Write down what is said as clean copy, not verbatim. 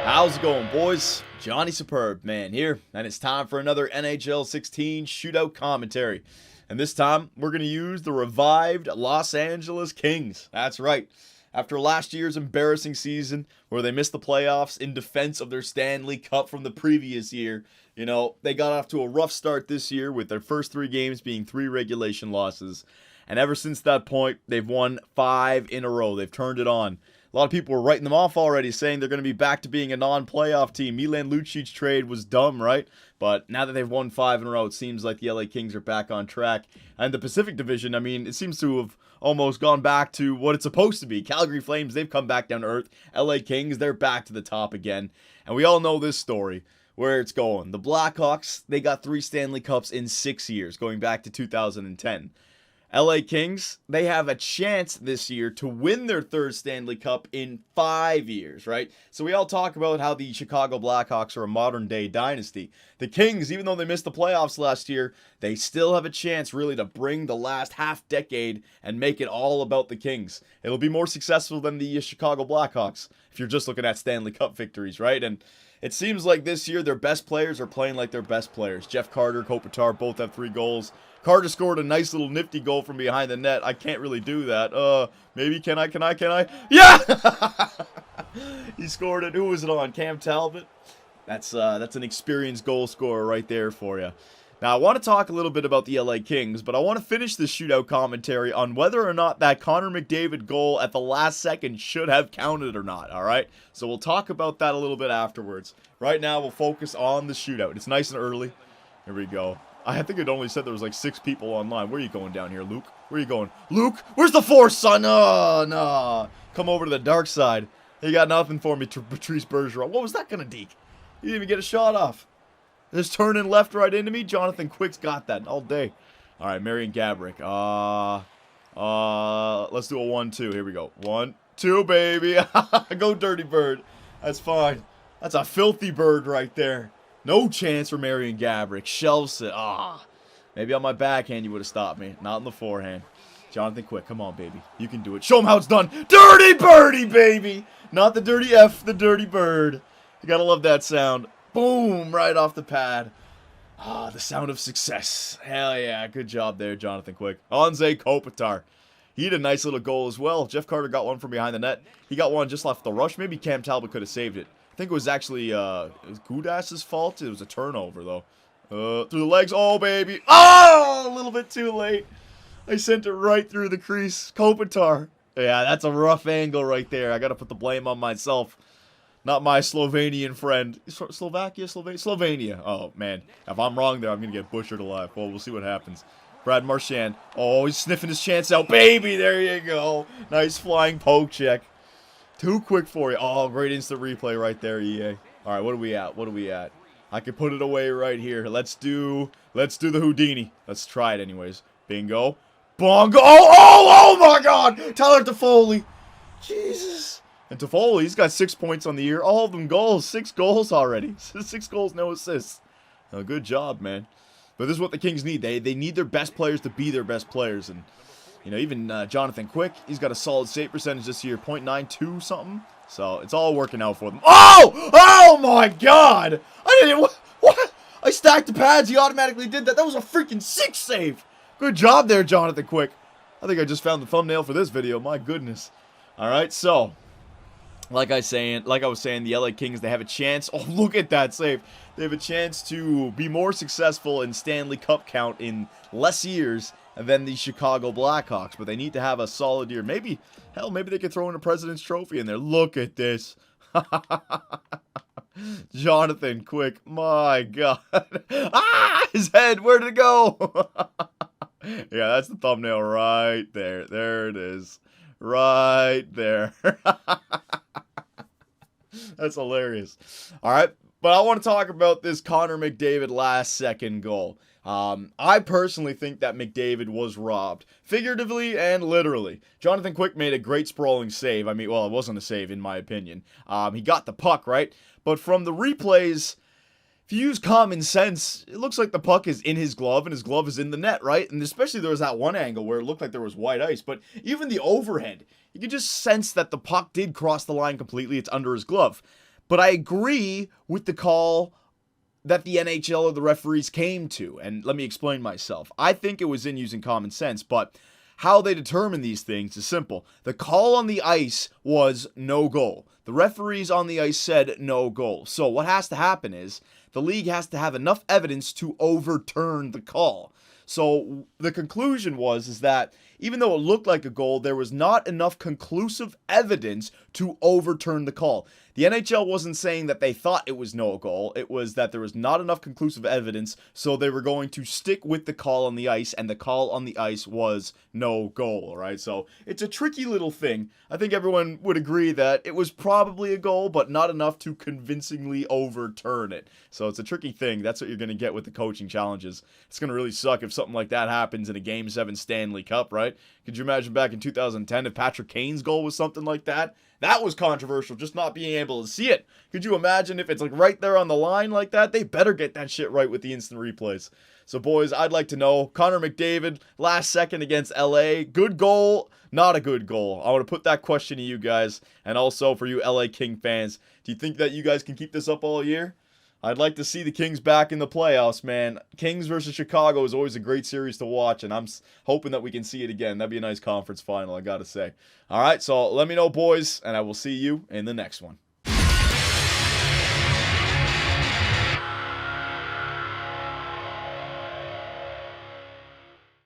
How's it going, boys? Johnny Superb Man here, and it's time for another NHL 16 shootout commentary. And this time, we're going to use the revived Los Angeles Kings. That's right. After last year's embarrassing season, where they missed the playoffs in defense of their Stanley Cup from the previous year, they got off to a rough start this year with their first 3 games being 3 regulation losses. And ever since that point, they've won 5 in a row. They've turned it on. A lot of people were writing them off already, saying they're going to be back to being a non-playoff team. Milan Lucic's trade was dumb, right? But now that they've won 5 in a row, it seems like the LA Kings are back on track. And the Pacific Division, it seems to have almost gone back to what it's supposed to be. Calgary Flames, they've come back down to earth. LA Kings, they're back to the top again. And we all know this story, where it's going. The Blackhawks, they got 3 Stanley Cups in 6 years, going back to 2010. LA Kings, they have a chance this year to win their 3rd Stanley Cup in 5 years, right? So we all talk about how the Chicago Blackhawks are a modern-day dynasty. The Kings, even though they missed the playoffs last year, they still have a chance really to bring the last half-decade and make it all about the Kings. It'll be more successful than the Chicago Blackhawks if you're just looking at Stanley Cup victories, right? And it seems like this year their best players are playing like their best players. Jeff Carter, Kopitar both have 3 goals. Carter scored a nice little nifty goal from behind the net. I can't really do that. Maybe can I? Yeah! He scored it. Who was it on? Cam Talbot? That's an experienced goal scorer right there for you. Now, I want to talk a little bit about the LA Kings, but I want to finish this shootout commentary on whether or not that Connor McDavid goal at the last second should have counted or not, all right? So we'll talk about that a little bit afterwards. Right now, we'll focus on the shootout. It's nice and early. Here we go. I think it only said there was like 6 people online. Where are you going down here, Luke? Where are you going? Luke, where's the force, son? Oh, no. Come over to the dark side. You got nothing for me, Patrice Bergeron. What was that going to deke? You didn't even get a shot off. Just turning left right into me. Jonathan Quick's got that all day. All right, Marian Gaborik. Let's do a 1-2. Here we go. 1-2, baby. Go, Dirty Bird. That's fine. That's a filthy bird right there. No chance for Marian Gaborik. Shelves it. Maybe on my backhand you would have stopped me. Not in the forehand. Jonathan Quick, come on, baby. You can do it. Show him how it's done. Dirty Birdie, baby. Not the dirty F, the Dirty Bird. You gotta love that sound. Boom, right off the pad. The sound of success. Hell yeah, good job there, Jonathan Quick. Anze Kopitar. He had a nice little goal as well. Jeff Carter got one from behind the net. He got one just off the rush. Maybe Cam Talbot could have saved it. I think it was actually Gudas's fault. It was a turnover, though. Through the legs. Oh, baby. Oh, a little bit too late. I sent it right through the crease. Kopitar. Yeah, that's a rough angle right there. I got to put the blame on myself. Not my Slovenian friend. Slovakia? Slovenia. Oh, man. If I'm wrong there, I'm going to get butchered alive. Well, we'll see what happens. Brad Marchand. Oh, he's sniffing his chance out. Baby, there you go. Nice flying poke check. Too quick for you. Oh, great instant replay right there, EA. All right, what are we at? I could put it away right here. Let's do the Houdini. Let's try it anyways. Bingo. Bongo. Oh my God. Tyler Toffoli. Jesus. And Toffoli, he's got 6 points on the year. All of them goals. 6 goals already. 6 goals, no assists. Good job, man. But this is what the Kings need. They need their best players to be their best players. And even Jonathan Quick, he's got a solid save percentage this year, .92 something. So it's all working out for them. Oh my God! What? I stacked the pads. He automatically did that. That was a freaking 6 save. Good job there, Jonathan Quick. I think I just found the thumbnail for this video. My goodness. All right, so like I was saying, the LA Kings, they have a chance. Oh, look at that save. They have a chance to be more successful in Stanley Cup count in less years than the Chicago Blackhawks, but they need to have a solid year. Maybe they could throw in a President's Trophy in there. Look at this. Jonathan Quick, my God. His head, where did it go? Yeah, that's the thumbnail right there. There it is. Right there. That's hilarious. All right, but I want to talk about this Connor McDavid last second goal. I personally think that McDavid was robbed, figuratively and literally. Jonathan Quick made a great sprawling save. Well, it wasn't a save in my opinion. He got the puck, right? But from the replays, if you use common sense, it looks like the puck is in his glove and his glove is in the net, right? And especially there was that one angle where it looked like there was white ice, but even the overhead, you could just sense that the puck did cross the line completely. It's under his glove. But I agree with the call that the NHL or the referees came to. And let me explain myself. I think it was in using common sense, but how they determine these things is simple. The call on the ice was no goal. The referees on the ice said no goal. So what has to happen is the league has to have enough evidence to overturn the call. So the conclusion is that even though it looked like a goal, there was not enough conclusive evidence to overturn the call. The NHL wasn't saying that they thought it was no goal. It was that there was not enough conclusive evidence, so they were going to stick with the call on the ice, and the call on the ice was no goal, all right? So it's a tricky little thing. I think everyone would agree that it was probably a goal, but not enough to convincingly overturn it. So it's a tricky thing. That's what you're going to get with the coaching challenges. It's going to really suck if something like that happens in a Game 7 Stanley Cup, right? Could you imagine back in 2010 if Patrick Kane's goal was something like that? That was controversial, just not being able to see it. Could you imagine if it's like right there on the line like that? They better get that shit right with the instant replays. So boys, I'd like to know, Connor McDavid, last second against LA, good goal, not a good goal? I want to put that question to you guys, and also for you LA King fans, do you think that you guys can keep this up all year? I'd like to see the Kings back in the playoffs, man. Kings versus Chicago is always a great series to watch, and I'm hoping that we can see it again. That'd be a nice conference final, I gotta say. All right, so let me know, boys, and I will see you in the next one.